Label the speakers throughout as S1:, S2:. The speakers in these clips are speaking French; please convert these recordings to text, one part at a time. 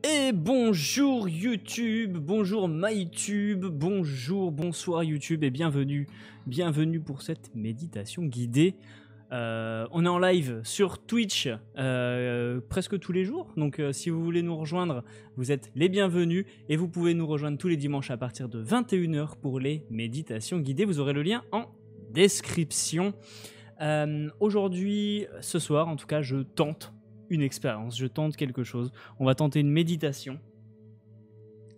S1: Et bonjour YouTube, bonjour MyTube, bonjour, bonsoir YouTube et bienvenue pour cette méditation guidée. On est en live sur Twitch presque tous les jours, donc si vous voulez nous rejoindre, vous êtes les bienvenus et vous pouvez nous rejoindre tous les dimanches à partir de 21 h pour les méditations guidées. Vous aurez le lien en description. Aujourd'hui, ce soir en tout cas, je tente une expérience, je tente quelque chose. On va tenter une méditation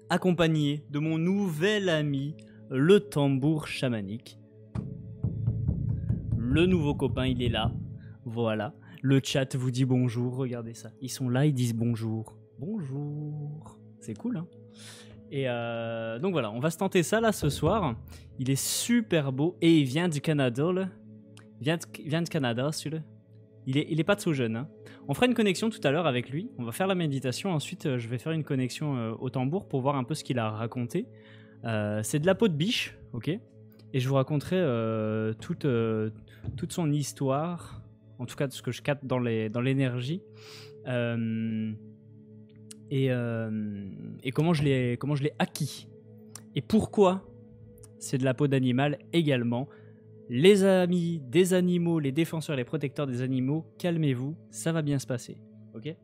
S1: accompagnée de mon nouvel ami, le tambour chamanique. Le nouveau copain, il est là. Voilà. Le chat vous dit bonjour, regardez ça. Ils sont là, ils disent bonjour. Bonjour. C'est cool, hein? Et donc voilà, on va se tenter ça là ce soir. Il est super beau et il vient du Canada, là. Il vient de Canada, celui-là. Il est pas tout jeune, hein. On fera une connexion tout à l'heure avec lui. On va faire la méditation. Ensuite, je vais faire une connexion au tambour pour voir un peu ce qu'il a raconté. C'est de la peau de biche, ok. Et je vous raconterai toute son histoire, en tout cas de ce que je capte dans l'énergie, et comment je l'ai acquis. Et pourquoi c'est de la peau d'animal également. Les amis des animaux, les défenseurs, les protecteurs des animaux, calmez-vous, ça va bien se passer, ok.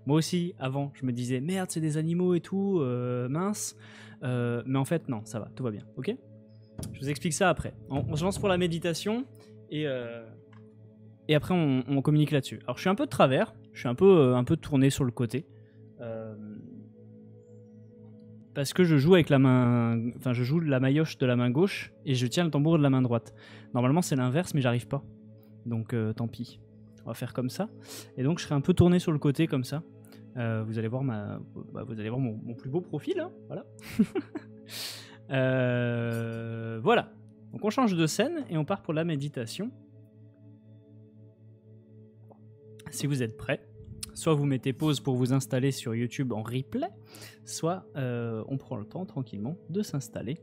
S1: Moi aussi, avant, je me disais, merde, c'est des animaux et tout, mince. Mais en fait, non, ça va, tout va bien, ok. Je vous explique ça après. On se lance pour la méditation et après, on communique là-dessus. Alors, je suis un peu de travers, je suis un peu tourné sur le côté. Parce que je joue avec la main, enfin je joue la maillotche de la main gauche et je tiens le tambour de la main droite. Normalement c'est l'inverse mais j'arrive pas, donc tant pis. On va faire comme ça. Et donc je serai un peu tourné sur le côté comme ça. Vous allez voir mon plus beau profil, hein, voilà. Voilà. Donc on change de scène et on part pour la méditation. Si vous êtes prêts. Soit vous mettez pause pour vous installer sur YouTube en replay, soit on prend le temps tranquillement de s'installer.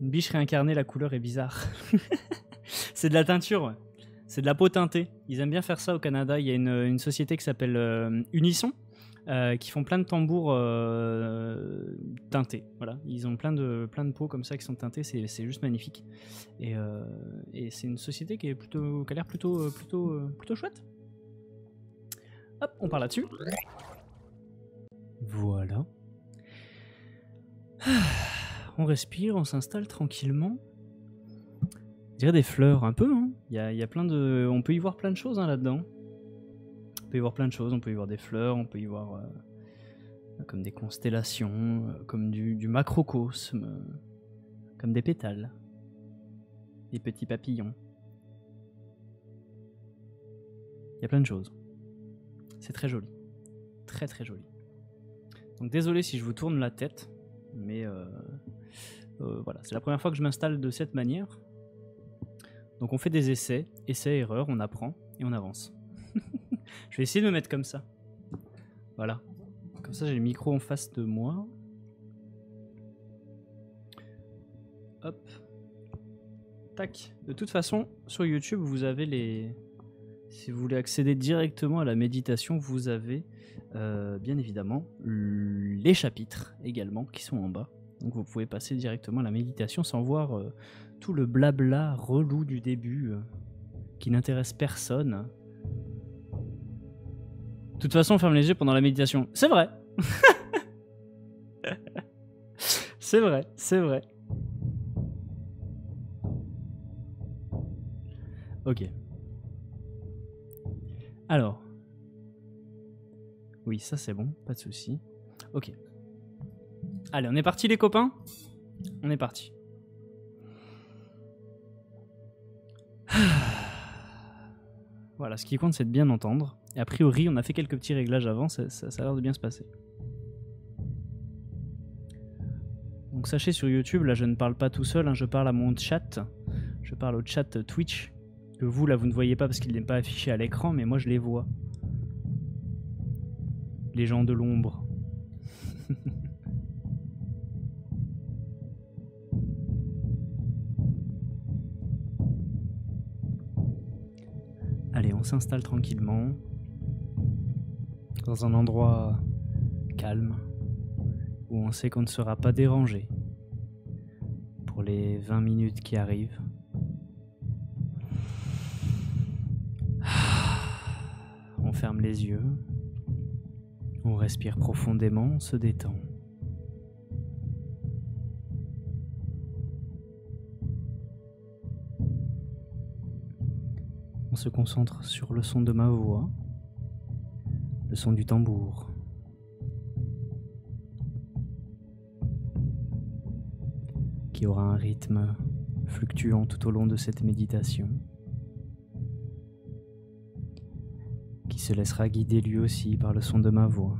S1: Une biche réincarnée, la couleur est bizarre. C'est de la teinture, ouais. C'est de la peau teintée. Ils aiment bien faire ça au Canada. Il y a une société qui s'appelle Unisson, qui font plein de tambours teintés. Voilà. Ils ont plein de peaux comme ça qui sont teintées. C'est juste magnifique. Et c'est une société qui a l'air plutôt chouette. Hop, on part là-dessus. Voilà. On respire, on s'installe tranquillement. On dirait des fleurs, un peu, hein. Il y a plein de... On peut y voir plein de choses, hein, là-dedans. On peut y voir plein de choses. On peut y voir des fleurs, on peut y voir comme des constellations, comme du macrocosme, comme des pétales, des petits papillons. Il y a plein de choses. C'est très joli. Très très joli. Donc désolé si je vous tourne la tête, mais voilà, c'est la première fois que je m'installe de cette manière. Donc on fait des essais-erreurs, on apprend et on avance. Je vais essayer de me mettre comme ça. Voilà. Comme ça j'ai le micro en face de moi. Hop. Tac. De toute façon, sur YouTube, vous avez les... Si vous voulez accéder directement à la méditation, vous avez bien évidemment les chapitres également qui sont en bas. Donc vous pouvez passer directement à la méditation sans voir tout le blabla relou du début qui n'intéresse personne. De toute façon, on ferme les yeux pendant la méditation. C'est vrai. C'est vrai, c'est vrai. Ok. Alors, oui, ça c'est bon, pas de souci. Ok. Allez, on est parti les copains. On est parti. Voilà, ce qui compte c'est de bien entendre. Et a priori, on a fait quelques petits réglages avant, ça a l'air de bien se passer. Donc sachez sur YouTube, là je ne parle pas tout seul, hein, je parle à mon chat. Je parle au chat Twitch. Que vous, là, vous ne voyez pas parce qu'il n'est pas affiché à l'écran, mais moi, je les vois. Les gens de l'ombre. Allez, on s'installe tranquillement. dans un endroit calme, où on sait qu'on ne sera pas dérangé pour les 20 minutes qui arrivent. On ferme les yeux, on respire profondément, on se détend. On se concentre sur le son de ma voix, le son du tambour. Qui aura un rythme fluctuant tout au long de cette méditation, qui se laissera guider lui aussi par le son de ma voix.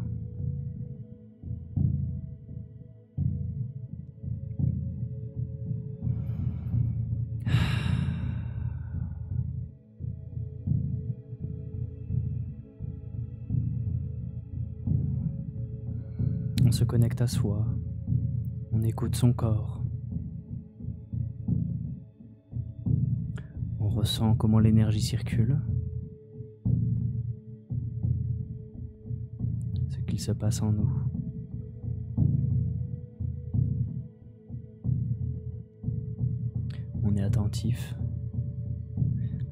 S1: On se connecte à soi, on écoute son corps. On ressent comment l'énergie circule, ce qu'il se passe en nous. On est attentif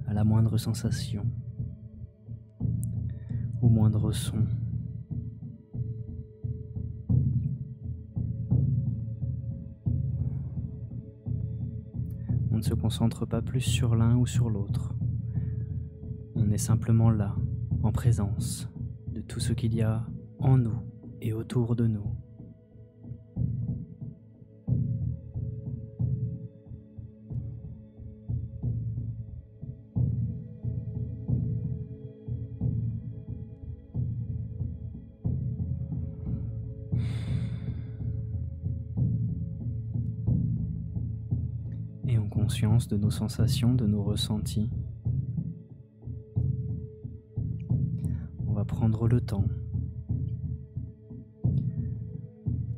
S1: à la moindre sensation, au moindre son. On ne se concentre pas plus sur l'un ou sur l'autre. On est simplement là, en présence de tout ce qu'il y a en nous et autour de nous. Et en conscience de nos sensations, de nos ressentis, on va prendre le temps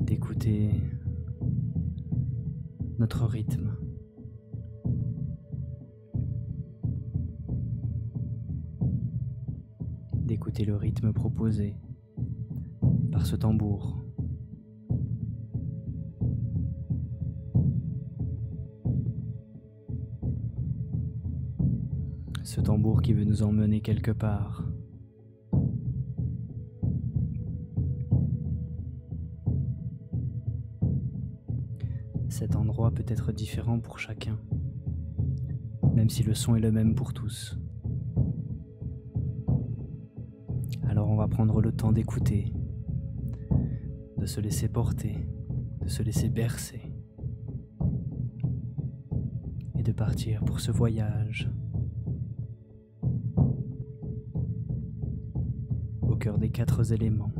S1: d'écouter notre rythme. D'écouter le rythme proposé par ce tambour. Ce tambour qui veut nous emmener quelque part. Cet endroit peut être différent pour chacun, même si le son est le même pour tous. Alors on va prendre le temps d'écouter, de se laisser porter, de se laisser bercer et de partir pour ce voyage au cœur des 4 éléments.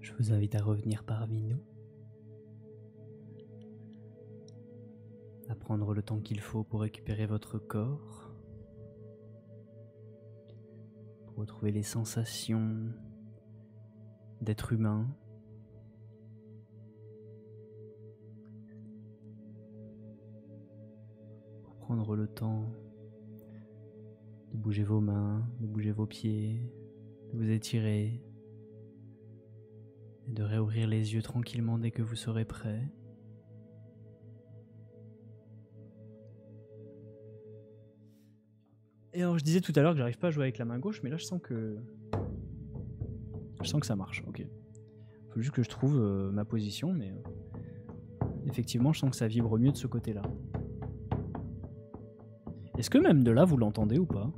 S1: Je vous invite à revenir parmi nous, à prendre le temps qu'il faut pour récupérer votre corps, pour retrouver les sensations d'être humain. Pour prendre le temps de bouger vos mains, de bouger vos pieds, de vous étirer et de réouvrir les yeux tranquillement dès que vous serez prêt. Et alors je disais tout à l'heure que j'arrive pas à jouer avec la main gauche, mais là je sens que ça marche. Ok. Faut juste que je trouve ma position, mais effectivement je sens que ça vibre mieux de ce côté-là. Est-ce que même de là vous l'entendez ou pas?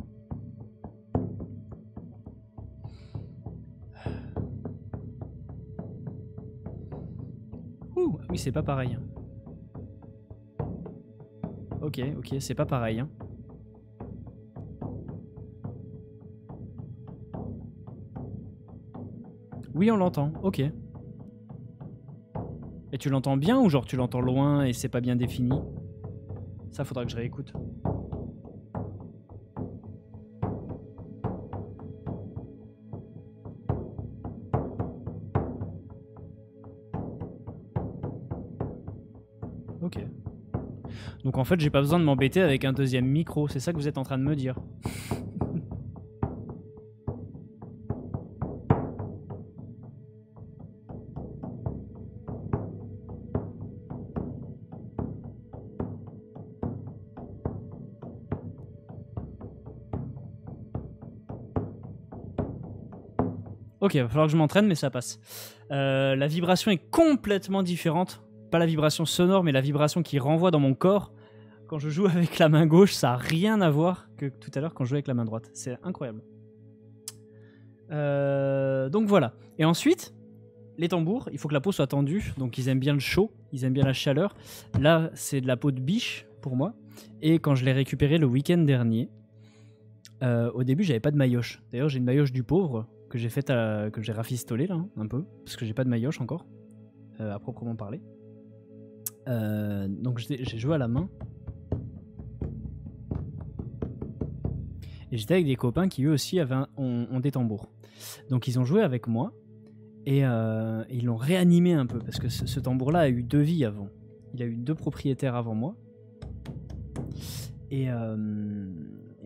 S1: Ouh, oui c'est pas pareil. Ok, c'est pas pareil. Hein. Oui, on l'entend, ok. Et tu l'entends bien ou genre tu l'entends loin et c'est pas bien défini? Ça, faudra que je réécoute. Ok. Donc en fait, j'ai pas besoin de m'embêter avec un deuxième micro, c'est ça que vous êtes en train de me dire? Ok, va falloir que je m'entraîne, mais ça passe. La vibration est complètement différente. Pas la vibration sonore, mais la vibration qui renvoie dans mon corps. Quand je joue avec la main gauche, ça n'a rien à voir que tout à l'heure quand je jouais avec la main droite. C'est incroyable. Donc voilà. Et ensuite, les tambours, il faut que la peau soit tendue. Donc ils aiment bien le chaud, ils aiment bien la chaleur. Là, c'est de la peau de biche pour moi. Et quand je l'ai récupéré le week-end dernier, au début, j'avais pas de maillotche. D'ailleurs, j'ai une maillotche du pauvre que j'ai faite que j'ai rafistolée là, un peu, parce que j'ai pas de maillotche encore, à proprement parler. Donc j'ai joué à la main. Et j'étais avec des copains qui eux aussi ont des tambours. Donc ils ont joué avec moi et ils l'ont réanimé un peu parce que ce tambour-là a eu 2 vies avant. Il a eu 2 propriétaires avant moi. Et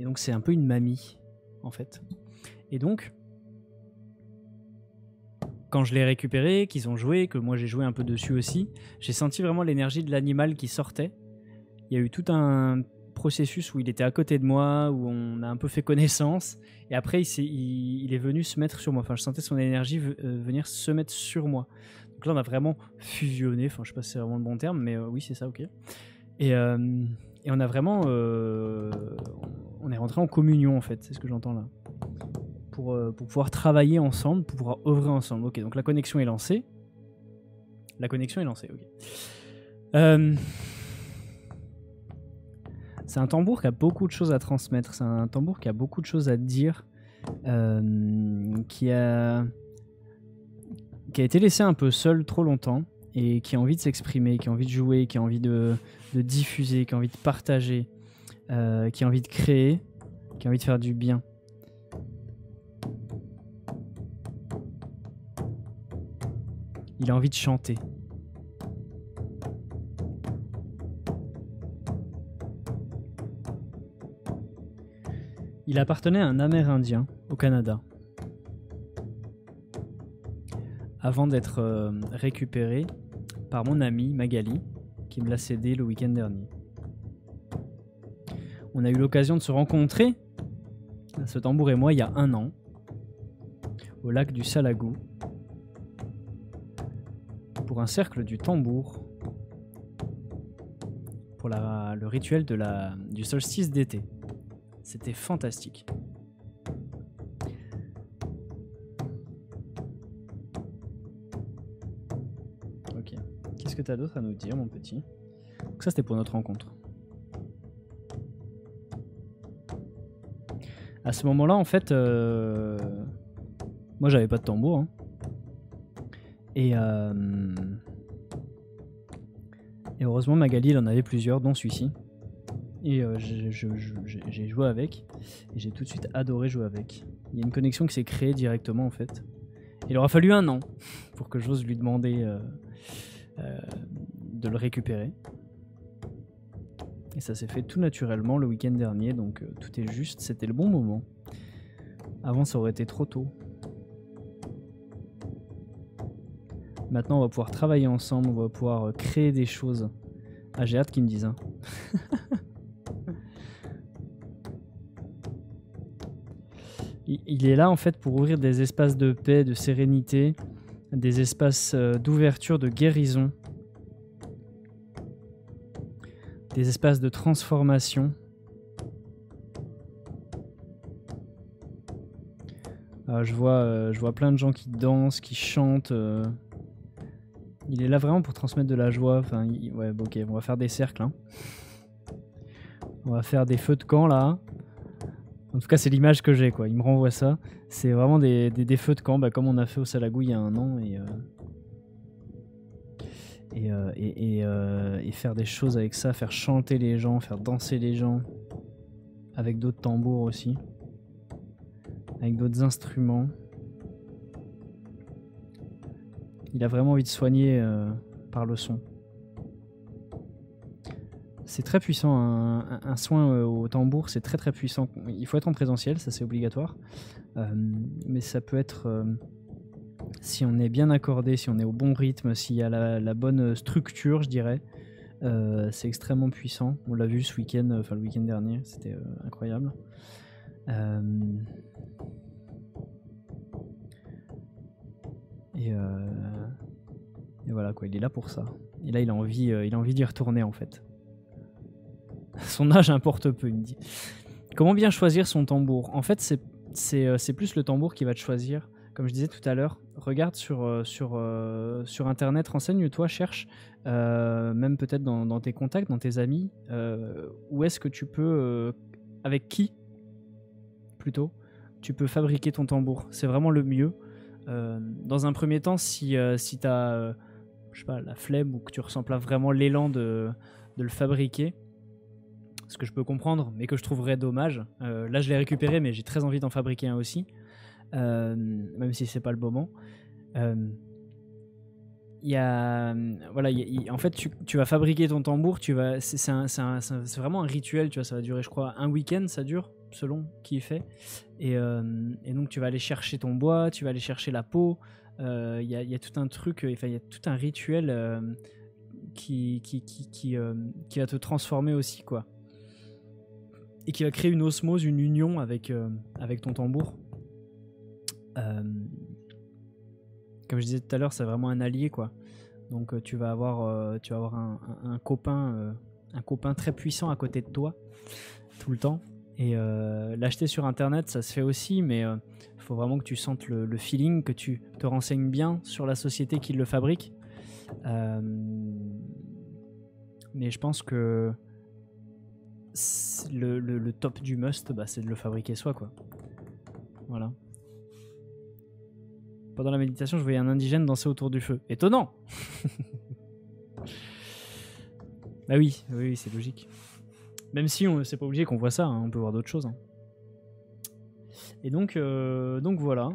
S1: donc c'est un peu une mamie en fait. Et donc quand je l'ai récupéré, qu'ils ont joué, que moi j'ai joué un peu dessus aussi, j'ai senti vraiment l'énergie de l'animal qui sortait. Il y a eu tout un processus où il était à côté de moi, où on a un peu fait connaissance, et après il est venu se mettre sur moi. Enfin, je sentais son énergie venir se mettre sur moi. Donc là, on a vraiment fusionné. Enfin, je sais pas si c'est vraiment le bon terme, mais oui, c'est ça, ok. Et on a vraiment, on est rentré en communion en fait. C'est ce que j'entends là. Pour pouvoir travailler ensemble, pour pouvoir œuvrer ensemble. Ok, donc la connexion est lancée. La connexion est lancée, ok. C'est un tambour qui a beaucoup de choses à transmettre. C'est un tambour qui a beaucoup de choses à dire. Qui a été laissé un peu seul trop longtemps et qui a envie de s'exprimer, qui a envie de jouer, qui a envie de diffuser, qui a envie de partager, qui a envie de créer, qui a envie de faire du bien. Il a envie de chanter. Il appartenait à un Amérindien au Canada. Avant d'être récupéré par mon ami Magali, qui me l'a cédé le week-end dernier. On a eu l'occasion de se rencontrer, ce tambour et moi, il y a 1 an, au lac du Salagou, pour un cercle du tambour, pour le rituel du solstice d'été. C'était fantastique. Ok. Qu'est-ce que tu as d'autre à nous dire, mon petit? Donc ça, c'était pour notre rencontre. À ce moment-là, en fait, moi, j'avais pas de tambour. Hein. Et heureusement, Magali, il en avait plusieurs, dont celui-ci. Et j'ai joué avec. Et j'ai tout de suite adoré jouer avec. Il y a une connexion qui s'est créée directement, en fait. Il aura fallu 1 an pour que j'ose lui demander de le récupérer. Et ça s'est fait tout naturellement le week-end dernier, donc tout est juste, c'était le bon moment. Avant, ça aurait été trop tôt. Maintenant, on va pouvoir travailler ensemble, on va pouvoir créer des choses. Ah, j'ai hâte qu'ils me disent. Hein. Il est là, en fait, pour ouvrir des espaces de paix, de sérénité, des espaces d'ouverture, de guérison, des espaces de transformation. Je vois plein de gens qui dansent, qui chantent. Il est là vraiment pour transmettre de la joie. Enfin, ouais, bon, ok, on va faire des cercles. Hein. On va faire des feux de camp là. En tout cas, c'est l'image que j'ai, quoi. Il me renvoie ça. C'est vraiment des feux de camp, bah, comme on a fait au Salagou il y a 1 an. Et faire des choses avec ça, faire chanter les gens, faire danser les gens. Avec d'autres tambours aussi. Avec d'autres instruments. Il a vraiment envie de soigner par le son. C'est très puissant, un soin au tambour, c'est très très puissant. Il faut être en présentiel, ça c'est obligatoire. Mais ça peut être, si on est bien accordé, si on est au bon rythme, s'il y a la bonne structure, je dirais, c'est extrêmement puissant. On l'a vu ce week-end, enfin le week-end dernier, c'était incroyable. Et voilà quoi, il est là pour ça. Et là il a envie d'y retourner en fait. Son âge importe peu, il me dit. Comment bien choisir son tambour? En fait, c'est plus le tambour qui va te choisir. Comme je disais tout à l'heure, regarde sur Internet, renseigne-toi, cherche, même peut-être dans tes contacts, dans tes amis, où est-ce que tu peux, avec qui, plutôt, tu peux fabriquer ton tambour. C'est vraiment le mieux. Dans un premier temps, si tu as je sais pas, la flemme ou que tu ressens pas vraiment l'élan de le fabriquer, ce que je peux comprendre, mais que je trouverais dommage. Là, je l'ai récupéré, mais j'ai très envie d'en fabriquer un aussi, même si c'est pas le moment. En fait, tu vas fabriquer ton tambour. C'est vraiment un rituel. Tu vois, ça va durer, je crois, un week-end. Ça dure, selon qui est fait. Et donc, tu vas aller chercher ton bois, tu vas aller chercher la peau. Il y a tout un truc. Il y a tout un rituel qui va te transformer aussi, quoi. Et qui va créer une osmose, une union avec ton tambour. Comme je disais tout à l'heure, c'est vraiment un allié, quoi. Donc tu vas avoir un copain très puissant à côté de toi tout le temps. Et l'acheter sur internet, ça se fait aussi, mais il faut vraiment que tu sentes le feeling, que tu te renseignes bien sur la société qui le fabrique. Mais je pense que le top du must, c'est de le fabriquer soi, quoi. Voilà. Pendant la méditation, je voyais un indigène danser autour du feu. Étonnant. Bah oui, c'est logique. Même si c'est pas obligé qu'on voit ça, hein, on peut voir d'autres choses. Hein. Et donc voilà.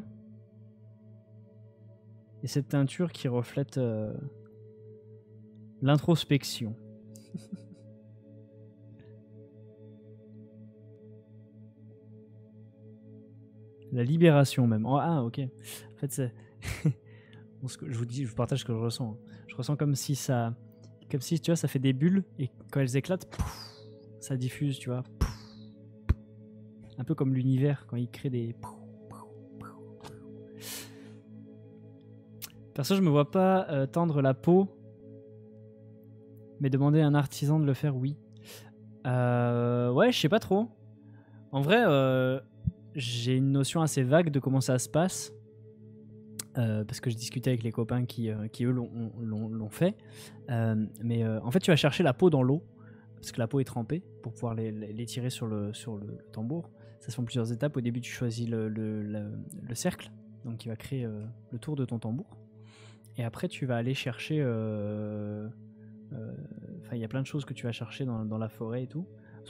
S1: Et cette teinture qui reflète l'introspection. La libération même. Oh, ah ok. En fait c'est... je vous partage ce que je ressens. Je ressens comme si tu vois, ça fait des bulles et quand elles éclatent, ça diffuse, tu vois. Un peu comme l'univers quand il crée des... Perso, je me vois pas tendre la peau, mais demander à un artisan de le faire, oui. Ouais, je sais pas trop. En vrai, j'ai une notion assez vague de comment ça se passe. Parce que je discutais avec les copains qui eux l'ont fait. Mais en fait, tu vas chercher la peau dans l'eau, parce que la peau est trempée, pour pouvoir les tirer sur le tambour. Ça se fait en plusieurs étapes. Au début, tu choisis le cercle, donc qui va créer le tour de ton tambour. Et après, tu vas aller chercher... il y a plein de choses que tu vas chercher dans la forêt et tout.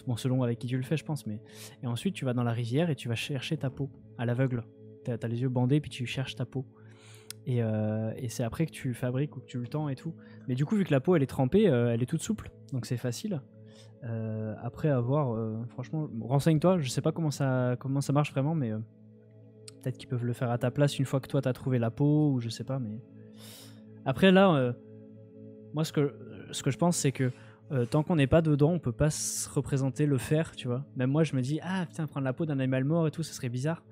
S1: Bon, selon avec qui tu le fais, je pense. Mais... Et ensuite, tu vas dans la rivière et tu vas chercher ta peau à l'aveugle. T'as les yeux bandés, puis tu cherches ta peau. Et c'est après que tu fabriques ou que tu le tends et tout. Mais du coup, vu que la peau, elle est trempée, elle est toute souple. Donc c'est facile. Après avoir... franchement, renseigne-toi. Je sais pas comment ça marche vraiment, mais... peut-être qu'ils peuvent le faire à ta place une fois que toi, t'as trouvé la peau, ou je sais pas, mais... Après, là... moi, ce que je pense, c'est que tant qu'on n'est pas dedans, on peut pas se représenter le faire, tu vois. Même moi, je me dis, ah putain, prendre la peau d'un animal mort et tout, ce serait bizarre.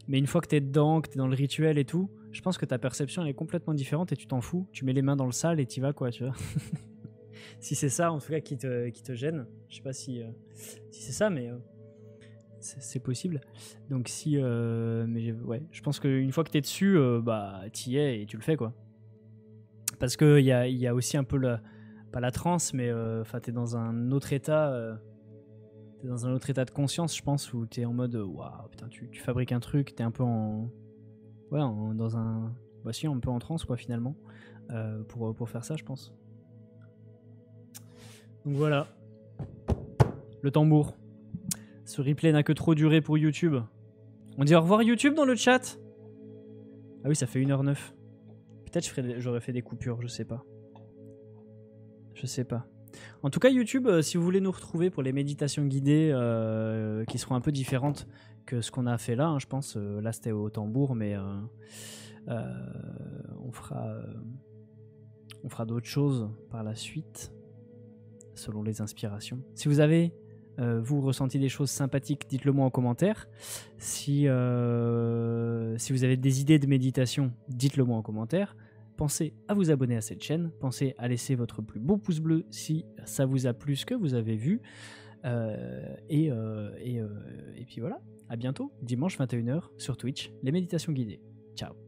S1: Mais une fois que t'es dedans, que t'es dans le rituel et tout, je pense que ta perception elle est complètement différente et tu t'en fous. Tu mets les mains dans le sale et t'y vas, quoi, tu vois. Si c'est ça, en tout cas, qui te gêne. Je sais pas si c'est ça, mais c'est possible. Donc si... mais ouais, je pense qu'une fois que t'es dessus, bah t'y es et tu le fais, quoi. Parce qu'il y a aussi un peu pas la transe, mais t'es dans un autre état. T'es dans un autre état de conscience, je pense, où t'es en mode waouh, putain, tu fabriques un truc, t'es un peu en. Ouais, dans un. Bah, si, un peu en transe, quoi, finalement, pour faire ça, je pense. Donc voilà. Le tambour. Ce replay n'a que trop duré pour YouTube. On dit au revoir YouTube dans le chat? Ah oui, ça fait 1h09. Peut-être j'aurais fait des coupures, je sais pas. Je sais pas. En tout cas, YouTube, si vous voulez nous retrouver pour les méditations guidées qui seront un peu différentes que ce qu'on a fait là, hein, je pense. Là, c'était au tambour, mais on fera d'autres choses par la suite, selon les inspirations. Si vous avez, vous, ressenti des choses sympathiques, dites-le moi en commentaire. Si vous avez des idées de méditation, dites-le moi en commentaire. Pensez à vous abonner à cette chaîne, pensez à laisser votre plus beau pouce bleu si ça vous a plu ce que vous avez vu. Et puis voilà, à bientôt, dimanche 21h sur Twitch, les méditations guidées. Ciao.